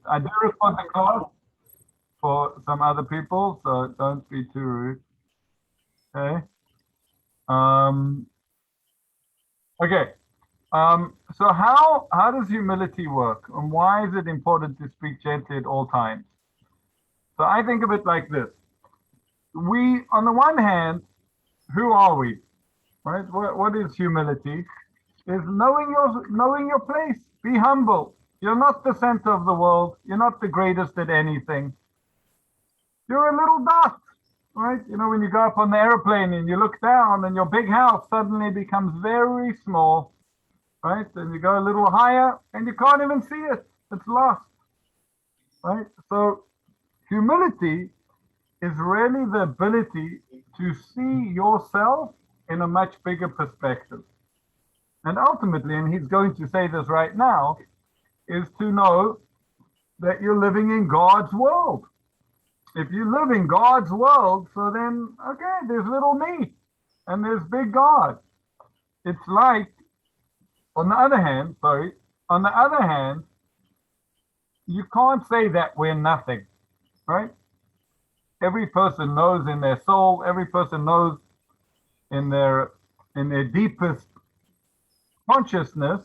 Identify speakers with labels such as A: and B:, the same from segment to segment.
A: I do record the class for some other people, so don't be too rude. Okay. Okay. So how does humility work, and why is it important to speak gently at all times? So I think of it like this. We, on the one hand, who are we? Right? What is humility? Is knowing your place. Be humble. You're not the center of the world. You're not the greatest at anything. You're a little dot, right? You know, when you go up on the airplane and you look down and your big house suddenly becomes very small, right? And you go a little higher and you can't even see it. It's lost, right? So humility is really the ability to see yourself in a much bigger perspective. And ultimately, and he's going to say this right now, is to know that you're living in God's world. If you live in God's world, so then, okay, there's little me and there's big God. It's like, on the other hand, you can't say that we're nothing, right? Every person knows in their soul, every person knows in their deepest consciousness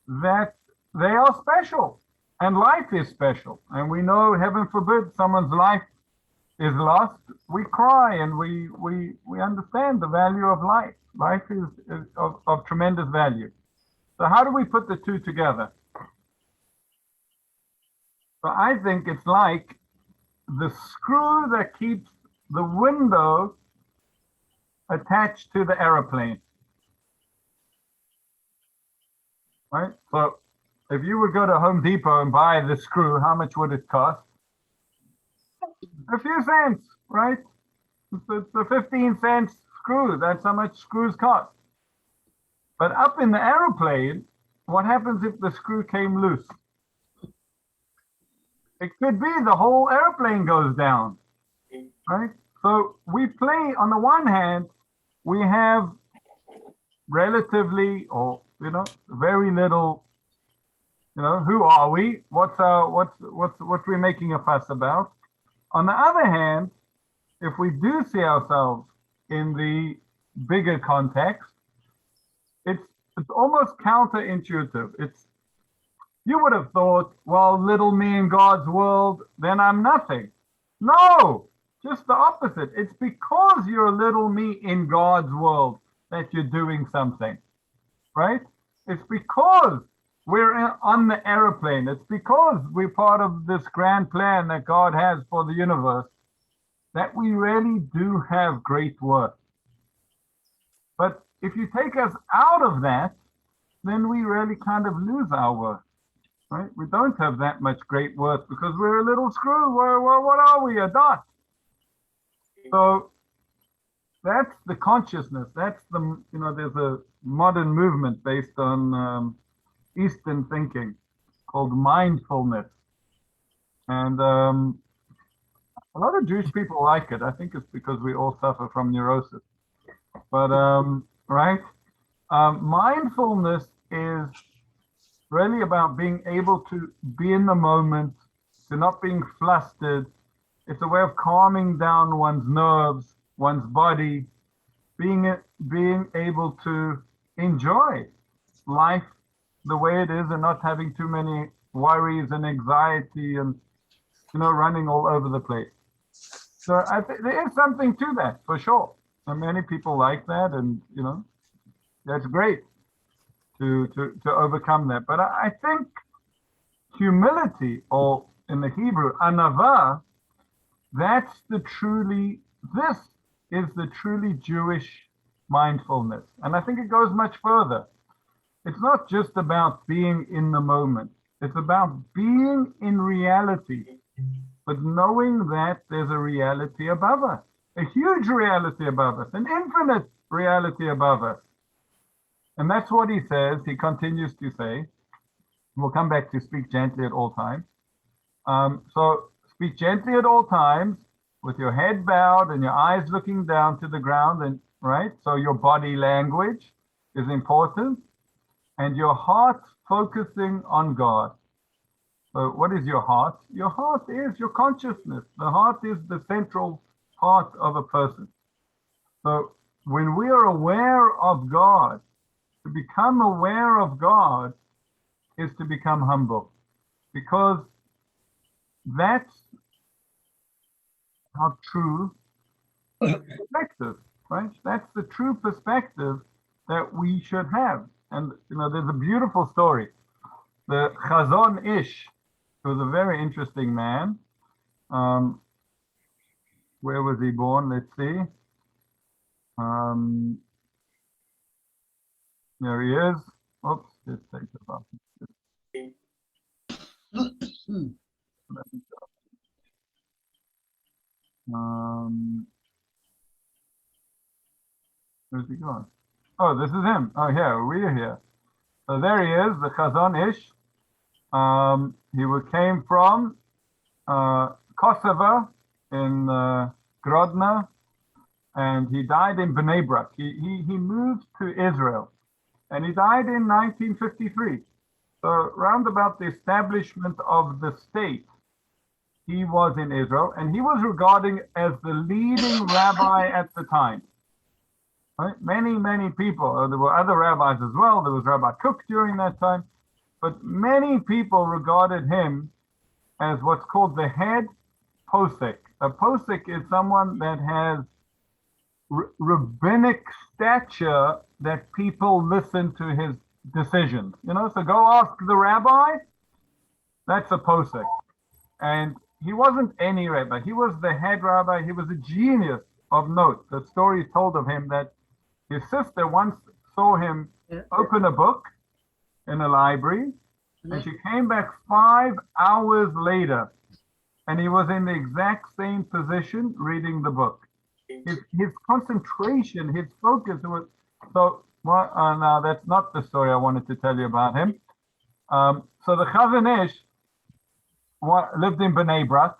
A: that they are special and life is special. And we know, heaven forbid, someone's life is lost, we cry and we understand the value of life. Life is of tremendous value. So how do we put the two together? So I think it's like the screw that keeps the window attached to the aeroplane. Right? So if you would go to Home Depot and buy the screw, how much would it cost? A few cents, right? It's a 15-cent screw. That's how much screws cost. But up in the aeroplane, what happens if the screw came loose? It could be the whole airplane goes down, right? So we play, on the one hand, we have relatively, or very little, who are we? What's we're making a fuss about? On the other hand, if we do see ourselves in the bigger context, it's almost counterintuitive. You would have thought, well, little me in God's world, then I'm nothing. No, just the opposite. It's because you're little me in God's world that you're doing something, right? It's because we're on the airplane. It's because we're part of this grand plan that God has for the universe that we really do have great worth. But if you take us out of that, then we really kind of lose our worth, right? We don't have that much great worth because we're a little screw. What are we? A dot. So that's the consciousness. That's the, there's a modern movement based on Eastern thinking called mindfulness. And a lot of Jewish people like it. I think it's because we all suffer from neurosis. But, right? Mindfulness is really about being able to be in the moment, to not being flustered. It's a way of calming down one's nerves, one's body, being able to enjoy life the way it is and not having too many worries and anxiety and, running all over the place. So I think there is something to that for sure. And many people like that, and, that's great to overcome that. But I think humility, or in the Hebrew, anava, this is the truly Jewish mindfulness. And I think it goes much further. It's not just about being in the moment. It's about being in reality, but knowing that there's a reality above us, a huge reality above us, an infinite reality above us. And that's what he says. He continues to say, we'll come back to speak gently at all times. So speak gently at all times with your head bowed and your eyes looking down to the ground, and right? So your body language is important and your heart focusing on God. So what is your heart? Your heart is your consciousness. The heart is the central part of a person. So when we are aware of God, to become aware of God is to become humble, because that's how true perspective, right? That's the true perspective that we should have. And there's a beautiful story. The Chazon Ish was a very interesting man. Where was he born? Let's see. There he is. Oops, let's take the button. Where's he gone? Oh, this is him. Oh, here, we're here. So there he is, the Chazon Ish. He came from Kosovo in Grodno, and he died in Bnei Brak. He moved to Israel, and he died in 1953. So round about the establishment of the state, he was in Israel, and he was regarded as the leading rabbi at the time. Right? Many people, there were other rabbis as well. There was Rabbi Kook during that time, but many people regarded him as what's called the head posek. A posek is someone that has rabbinic stature, that people listen to his decisions. So go ask the rabbi. That's a posek. And he wasn't any rabbi. He was the head rabbi. He was a genius of note. The story is told of him that his sister once saw him open a book in a library, and she came back 5 hours later, and he was in the exact same position reading the book. His concentration, his focus was so. Well, now that's not the story I wanted to tell you about him. So the Chazon Ish lived in Bnei Brak,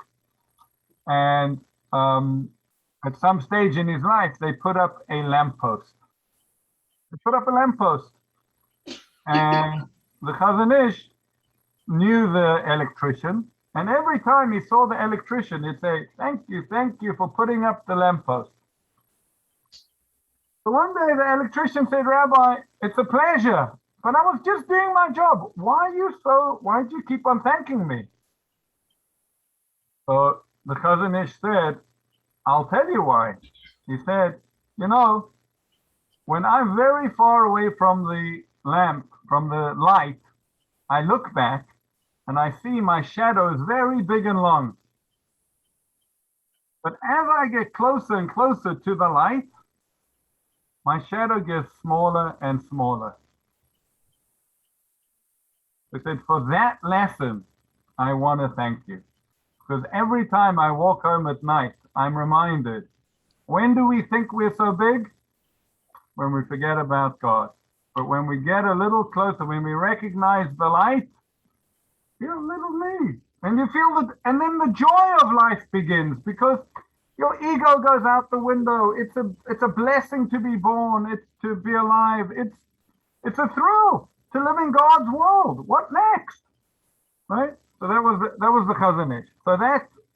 A: and at some stage in his life, they put up a lamppost. And the Chazon Ish knew the electrician, and every time he saw the electrician, he'd say, thank you for putting up the lamppost. So one day the electrician said, Rabbi, it's a pleasure, but I was just doing my job. Why do you keep on thanking me? So the Chazon Ish said, I'll tell you why. He said, when I'm very far away from the lamp, from the light, I look back and I see my shadow is very big and long. But as I get closer and closer to the light, my shadow gets smaller and smaller. He said, for that lesson, I want to thank you. Because every time I walk home at night, I'm reminded, when do we think we're so big? When we forget about God. But when we get a little closer, when we recognize the light, you're little me. And you feel that, and then the joy of life begins, because your ego goes out the window. It's a blessing to be born. It's to be alive. It's a thrill to live in God's world. What next? Right? So that was the Chazon Ish. So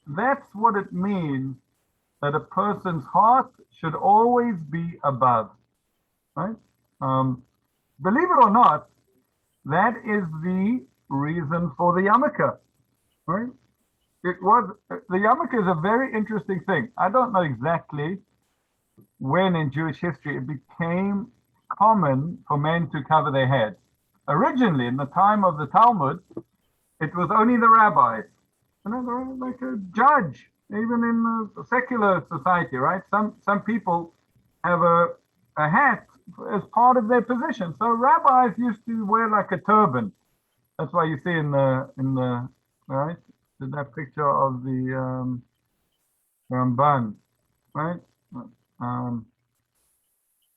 A: that's what it means, that a person's heart should always be above. Right? Believe it or not, that is the reason for the yarmulke. Right? The yarmulke is a very interesting thing. I don't know exactly when in Jewish history it became common for men to cover their heads. Originally, in the time of the Talmud, it was only the rabbis. Like a judge, even in the secular society, right? Some people have a hat as part of their position. So rabbis used to wear like a turban. That's why you see in the right, that picture of the Ramban, right?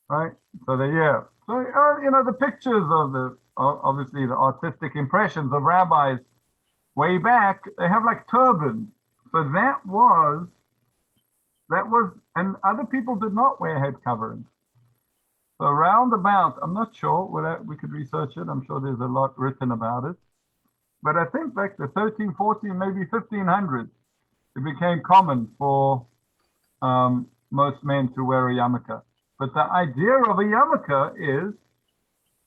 A: Right. So So the pictures of obviously the artistic impressions of rabbis way back, they have like turbans. So that was, and other people did not wear head coverings. So round about, I'm not sure whether we could research it. I'm sure there's a lot written about it. But I think back to 13, 14, maybe 1500, it became common for most men to wear a yarmulke. But the idea of a yarmulke is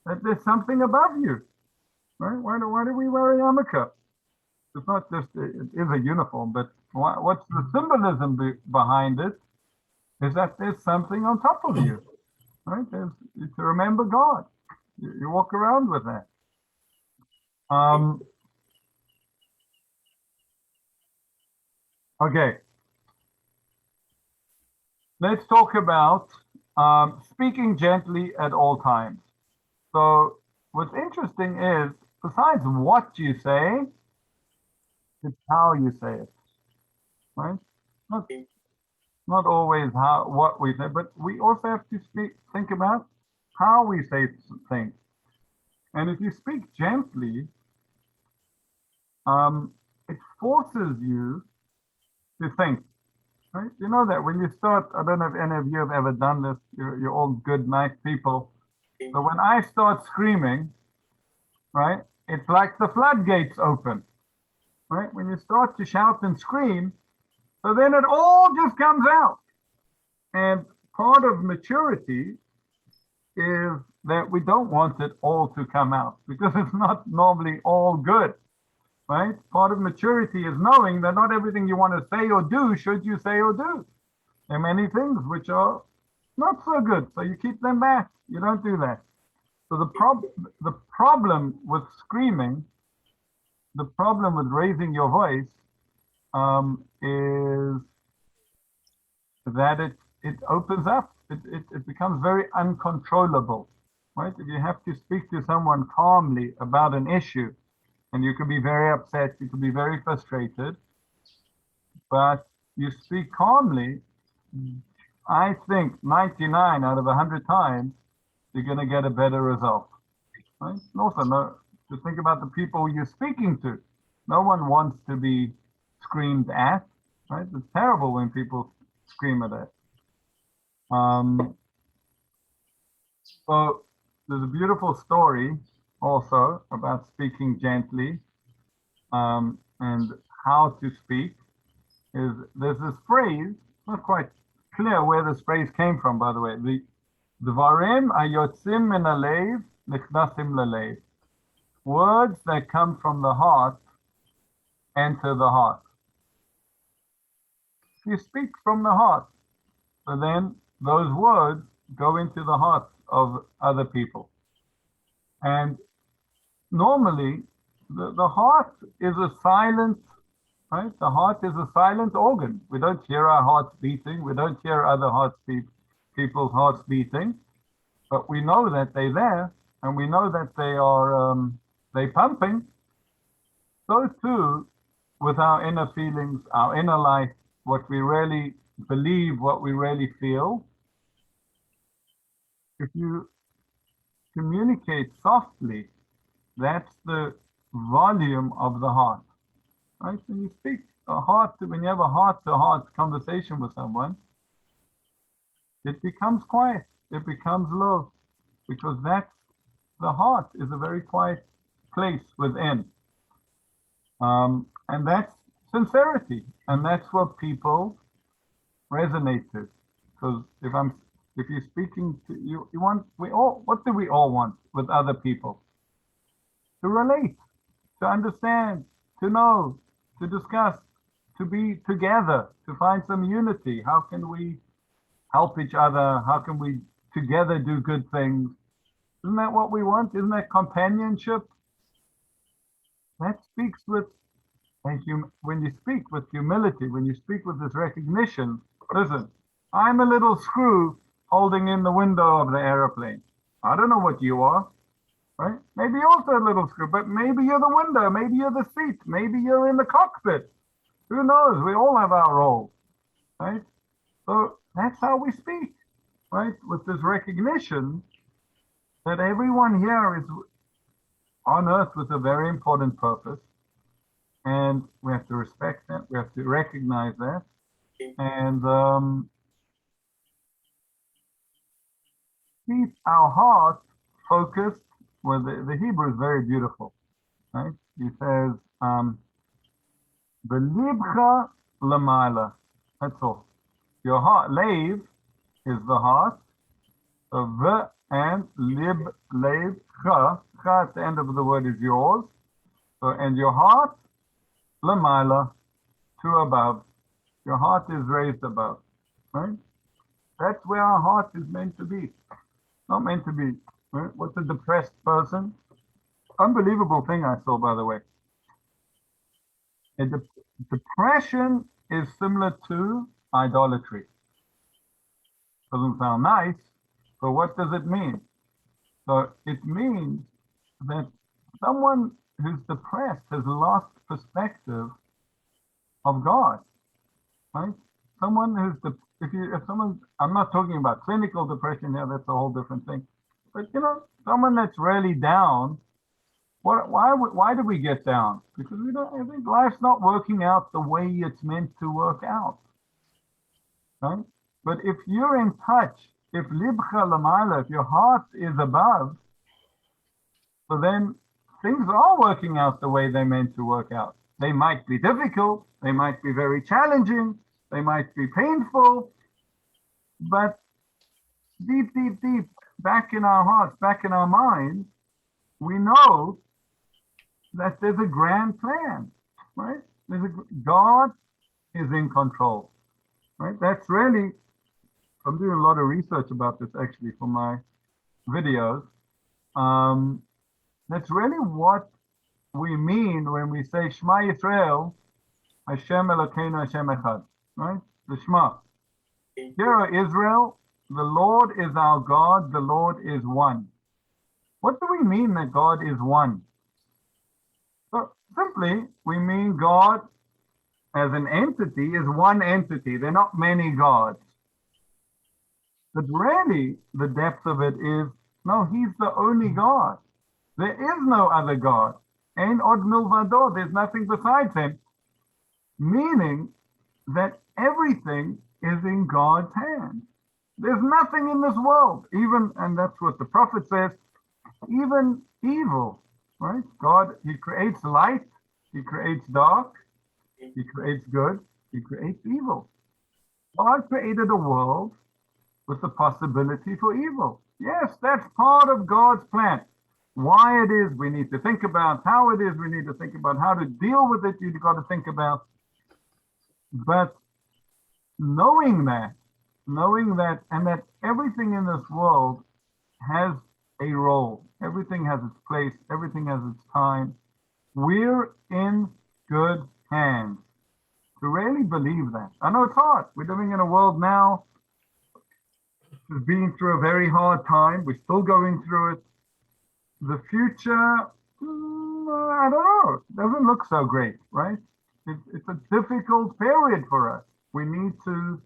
A: that there's something above you, right? Why do we wear a yarmulke? It's not just, it is a uniform, but what's the symbolism behind it is that there's something on top of you, right? It's to remember God. You walk around with that. Okay. Let's talk about speaking gently at all times. So what's interesting is, besides what you say, it's how you say it, right? Not, not always what we say, but we also have to think about how we say things. And if you speak gently, it forces you to think, right? You know that when you start, I don't know if any of you have ever done this, you're all good, nice people. But when I start screaming, right, it's like the floodgates open, right? When you start to shout and scream, so then it all just comes out. And part of maturity is that we don't want it all to come out because it's not normally all good, right? Part of maturity is knowing that not everything you want to say or do should you say or do. There are many things which are not so good, so you keep them back. You don't do that. So the problem with screaming, the problem with raising your voice, is that it opens up. It becomes very uncontrollable, right? If you have to speak to someone calmly about an issue, and you can be very upset, you can be very frustrated, but you speak calmly, I think 99 out of 100 times, you're going to get a better result, right? And also, to think about the people you're speaking to. No one wants to be screamed at, right? It's terrible when people scream at us. So there's a beautiful story also about speaking gently, and how to speak. There's this phrase, not quite clear where this phrase came from, by the way. The Dvarim ayotzim min halev nichnasim lalev. Words that come from the heart enter the heart. You speak from the heart, so then those words go into the hearts of other people. And normally, the heart is a silent, right? The heart is a silent organ. We don't hear our hearts beating. We don't hear other people's hearts beating, but we know that they're there, and we know that they pumping. So too, with our inner feelings, our inner life, what we really believe, what we really feel. If you communicate softly, that's the volume of the heart, right? When you speak when you have a heart-to-heart conversation with someone, it becomes quiet, it becomes low, because the heart is a very quiet place within. And that's sincerity, and that's what people resonate to. Because if you're speaking to what do we all want with other people? To relate, to understand, to know, to discuss, to be together, to find some unity. How can we help each other? How can we together do good things? Isn't that what we want? Isn't that companionship? That speaks with, when you speak with humility, when you speak with this recognition, listen, I'm a little screw holding in the window of the airplane. I don't know what you are, right? Maybe you're also a little screw, but maybe you're the window, maybe you're the seat, maybe you're in the cockpit. Who knows? We all have our role, right? So that's how we speak, right? With this recognition that everyone here is on earth with a very important purpose. And we have to respect that. We have to recognize that. And keep our heart focused. Well, the Hebrew is very beautiful. right? He says, "Belibcha lamala." That's all. Your heart, lev, is the heart. So v and lib, lev, cha. Cha at the end of the word is yours. So, and your heart, lamala, to above. Your heart is raised above, right? That's where our heart is meant to be. Not meant to be. Right? What's a depressed person? Unbelievable thing I saw, by the way. Depression is similar to idolatry. Doesn't sound nice, but what does it mean? So it means that someone who's depressed has lost perspective of God, right? Someone who's if someone, I'm not talking about clinical depression here, that's a whole different thing. But someone that's really down, why do we get down? Because we don't. I think life's not working out the way it's meant to work out, right? But if you're in touch, if libcha lamaila, if your heart is above, so then things are working out the way they're meant to work out. They might be difficult, they might be very challenging, they might be painful, but deep, deep, deep, back in our hearts, back in our minds, we know that there's a grand plan, right? God is in control, right? That's really, I'm doing a lot of research about this actually for my videos. That's really what we mean when we say Shema Yisrael, Hashem Elokeinu Hashem Echad, right? The Shema. Hear, O Israel, the Lord is our God, the Lord is one. What do we mean that God is one? So simply, we mean God as an entity is one entity. They're not many gods. But really, the depth of it is, no, he's the only God. There is no other God. Ein od milvado. There's nothing besides him. Meaning that everything is in God's hands. There's nothing in this world, even, and that's what the prophet says, even evil, right? God, he creates light, he creates dark, he creates good, he creates evil. God created a world with the possibility for evil. Yes, that's part of God's plan. Why it is we need to think about, how it is we need to think about, how to deal with it, you've got to think about. But knowing that, and that everything in this world has a role, everything has its place, everything has its time, we're in good hands. To really believe that. I know it's hard. We're living in a world now that's been through a very hard time. We're still going through it. The future, I don't know, doesn't look so great, right? It's a difficult period for us. We need to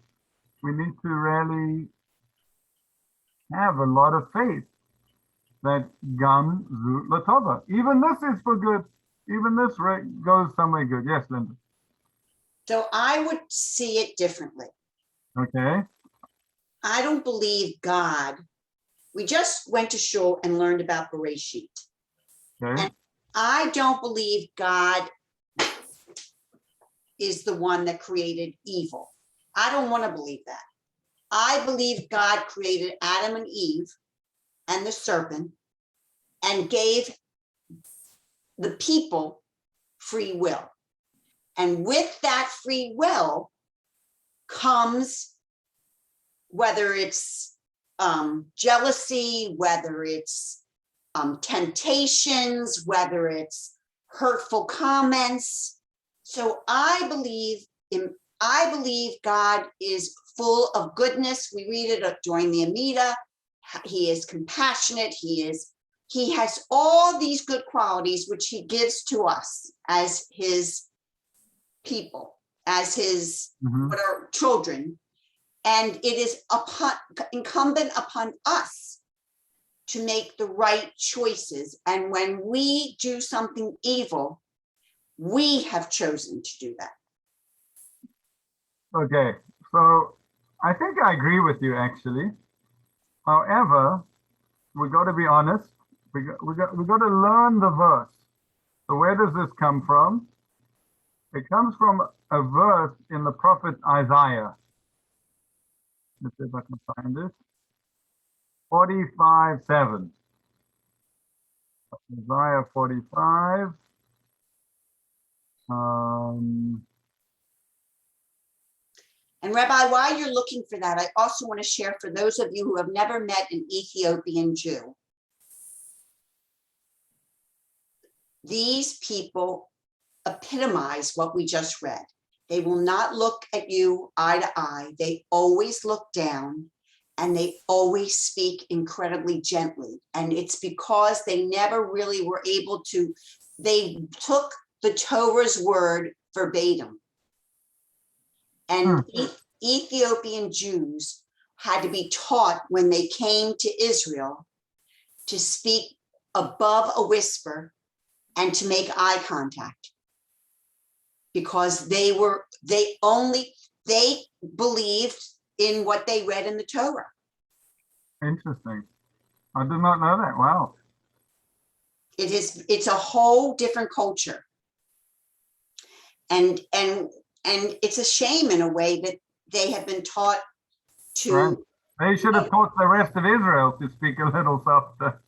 A: really have a lot of faith that Gam Zu Latova. Even this is for good. Even this goes somewhere good. Yes, Linda.
B: So I would see it differently.
A: Okay.
B: I don't believe God. We just went to shul and learned about Bereshit.
A: Okay.
B: And I don't believe God is the one that created evil. I don't want to believe that. I believe God created Adam and Eve and the serpent and gave the people free will. And with that free will comes, whether it's jealousy, whether it's temptations, whether it's hurtful comments. So I believe God is full of goodness. We read it during the Amida. He is compassionate. He has all these good qualities which he gives to us as his people, as his what are children. And it is incumbent upon us to make the right choices. And when we do something evil, we have chosen to do that.
A: Okay, so I think I agree with you actually. However, we got to be honest. We got to learn the verse. So where does this come from? It comes from a verse in the prophet Isaiah. Let's see if I can find it. 45:7. Isaiah 45.
B: And Rabbi, while you're looking for that, I also want to share for those of you who have never met an Ethiopian Jew. These people epitomize what we just read. They will not look at you eye to eye. They always look down and they always speak incredibly gently. And it's because they never really were able to, they took the Torah's word verbatim. And Ethiopian Jews had to be taught when they came to Israel to speak above a whisper and to make eye contact, because they believed in what they read in the Torah.
A: Interesting. I did not know that. Wow.
B: It's a whole different culture. And it's a shame in a way that they have been taught to.
A: Right. They should have taught the rest of Israel to speak a little softer,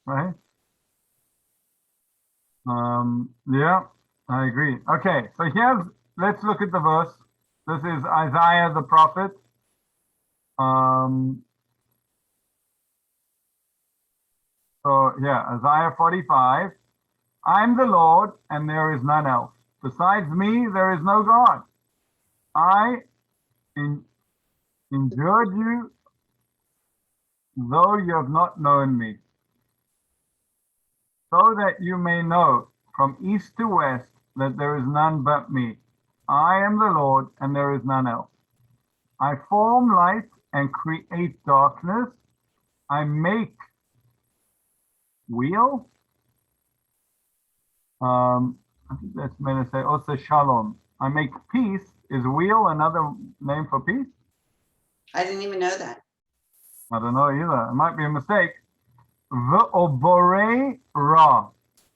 A: right? Yeah, I agree. Okay, so let's look at the verse. This is Isaiah the prophet. So yeah, Isaiah 45. I'm the Lord, and there is none else. Besides me, there is no God. I endured you, though you have not known me, so that you may know from east to west that there is none but me. I am the Lord, and there is none else. I form light and create darkness. I make weal. I think that's meant to say also shalom. I make peace. Is weal another name for peace?
B: I didn't even know that.
A: I don't know either. It might be a mistake. V'oborei ra,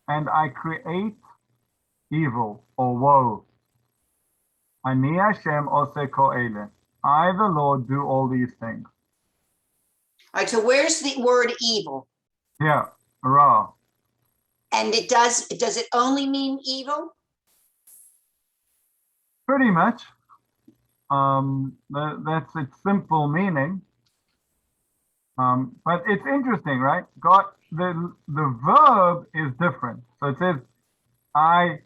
A: and I create evil or woe. Ani Hashem oseh ko'ele. I, the Lord, do all these things.
B: All right, so where's the word evil?
A: Yeah, ra.
B: And does it only mean evil?
A: Pretty much. That's its simple meaning. But it's interesting, right? God, the verb is different. So it says, I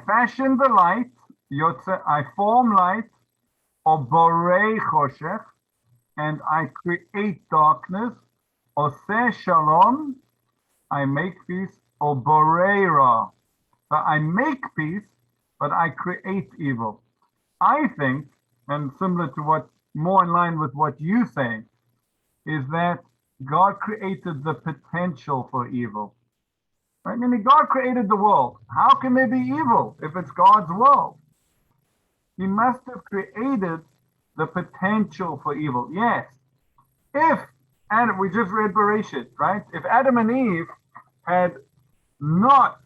A: fashion the light, yotze, I form light, or borei choshech, and I create darkness, oseh shalom, I make peace, or borei ra. So I make peace, but I create evil. I think, and similar to what, more in line with what you say, is that God created the potential for evil. Right? I mean, God created the world. How can there be evil if it's God's world? He must have created the potential for evil. Yes. If, and we just read Bereshit, right? If Adam and Eve had not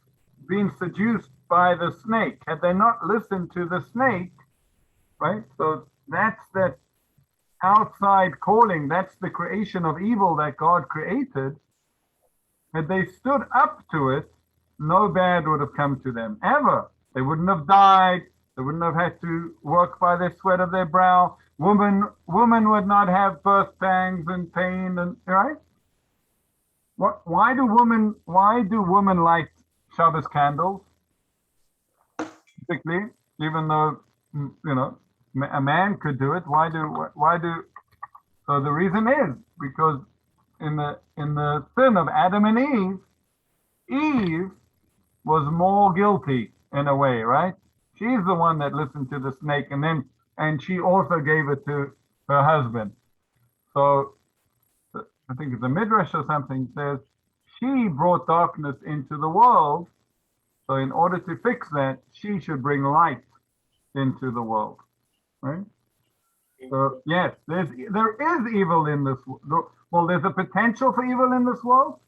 A: been seduced by the snake, had they not listened to the snake, right? So that's that outside calling, that's the creation of evil that God created. Had they stood up to it, no bad would have come to them, ever. They wouldn't have died. They wouldn't have had to work by the sweat of their brow. Women would not have birth pangs and pain, and right? Why do women light Shabbos candles? Typically, even though, you know, a man could do it. Why do? So the reason is because in the sin of Adam and Eve was more guilty in a way, right? She's the one that listened to the snake, and she also gave it to her husband. So I think it's a midrash or something says she brought darkness into the world. So in order to fix that, she should bring light into the world. Right? So yes, there is evil in this world. Well, there's a potential for evil in this world.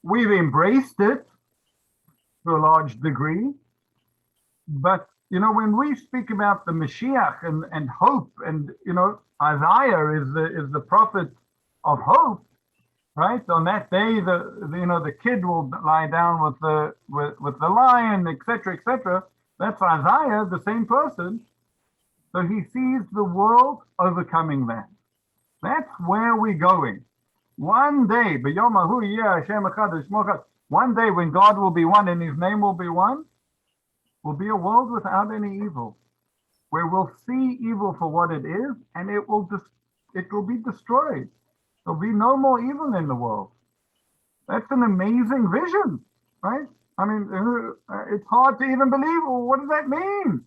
A: We've embraced it. to a large degree. But, you know, when we speak about the Mashiach and hope, and, you know, Isaiah is the prophet of hope, right? On that day, the kid will lie down with the lion, etc., etc. That's Isaiah, the same person. So he sees the world overcoming that. That's where we're going. One day, one day when God will be one and his name will be one, will be a world without any evil, where we'll see evil for what it is, and it will be destroyed. There'll be no more evil in the world. That's an amazing vision, right? I mean, it's hard to even believe. Well, what does that mean,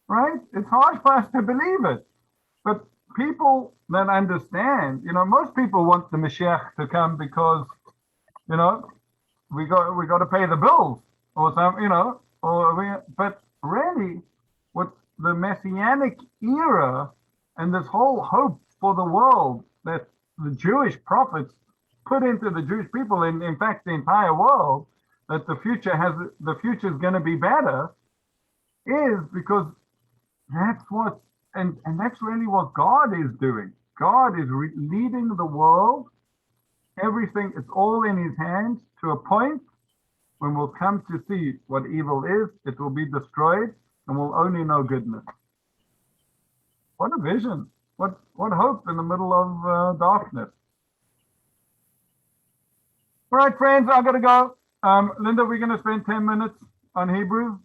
A: right? It's hard for us to believe it. But people that understand, you know, most people want the Mashiach to come because, you know, we got to pay the bills or something, you know, but really, what the Messianic era and this whole hope for the world that the Jewish prophets put into the Jewish people, and in fact the entire world, that the future is going to be better, is because that's what, and that's really what God is doing. God is leading the world. Everything, it's all in his hands to a point when we'll come to see what evil is, it will be destroyed, and we'll only know goodness. What a vision. What hope in the middle of darkness. All right, friends, I've got to go. Linda, we're going to spend 10 minutes on Hebrew.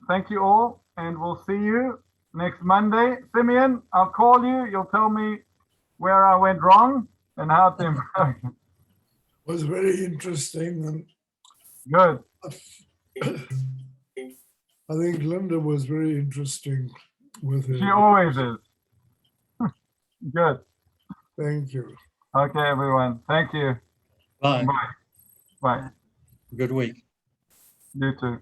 A: Thank you all, and we'll see you next Monday. Simeon, I'll call you. You'll tell me where I went wrong and how to improve.
C: It was very interesting. And
A: Good.
C: I think Linda was very interesting with it.
A: She always is. Good.
C: Thank you.
A: Okay, everyone. Thank you.
D: Bye.
A: Bye. Bye.
D: Good week.
A: You too.